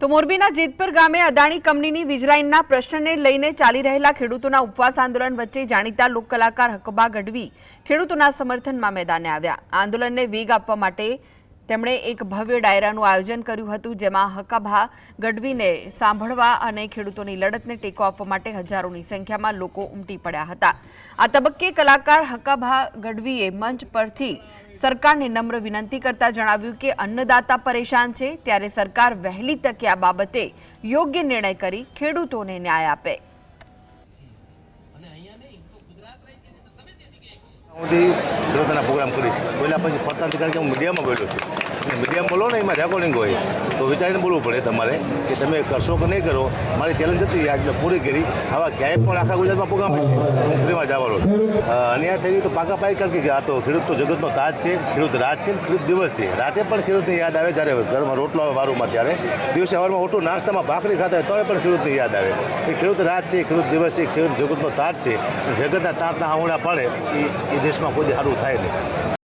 તો મોરબીના જેતપર ગામે અદાણી કંપનીની વીજલાઇનના પ્રશ્નને લઈને ચાલી રહેલા ખેડૂતોના ઉપવાસ આંદોલન વચ્ચે જાણીતા લોક કલાકાર હકબા ગઢવી ખેડૂતોના સમર્થનમાં મેદાને આવ્યા। આંદોલનને વેગ આપવા માટે તેમણે એક ભવ્ય ડાયરાનું આયોજન કર્યું હતું, જેમાં હકબા ગઢવીને સાંભળવા અને ખેડૂતોની લડતને ટેકો આપવા માટે હજારોની સંખ્યામાં લોકો ઉમટી પડ્યા હતા। આ તબક્કે કલાકાર હકબા ગઢવીએ મંચ પરથી સરકારને નમ્ર વિનંતી કરતા જણાવ્યું કે અન્નદાતા પરેશાન છે, ત્યારે સરકાર વહેલી તકે આ બાબતે યોગ્ય નિર્ણય કરી ખેડૂતોને ન્યાય આપે। ખેડૂતોના પ્રોગ્રામ કરીશ બોલ્યા પછી ફરતા કારણ કે હું મીડિયામાં બોલ્યો છું। મીડિયામાં બોલો ને એમાં રેકોર્ડિંગ હોય તો વિચારીને બોલવું પડે તમારે કે તમે કરશો કે નહીં કરો। મારી ચેલેન્જ હતી આજ મેં પૂરી કરી। આવા ક્યાંય પણ આખા ગુજરાતમાં પ્રોગ્રામ છે હું ફ્રીમાં જવાનો છું। અન્યાય થઈ તો પાકા પાઈ કારણ કે આ તો ખેડૂત તો જગતનો તાજ છે, ખેડૂત રાત છે, ખેડૂત દિવસ છે। રાતે પણ ખેડૂતને યાદ આવે જ્યારે ઘરમાં રોટલો આવે વારુમાં, ત્યારે દિવસે સવારમાં ઓટો નાસ્તામાં ભાખરી ખાતા હોય ત્યારે પણ ખેડૂતને યાદ આવે કે ખેડૂત રાત છે, ખેડૂત દિવસ છે, ખેડૂત જગતનો તાજ છે। જગતના તાતના આંગળા પાડે એ દેશમાં કોઈ સારું થાય નહીં।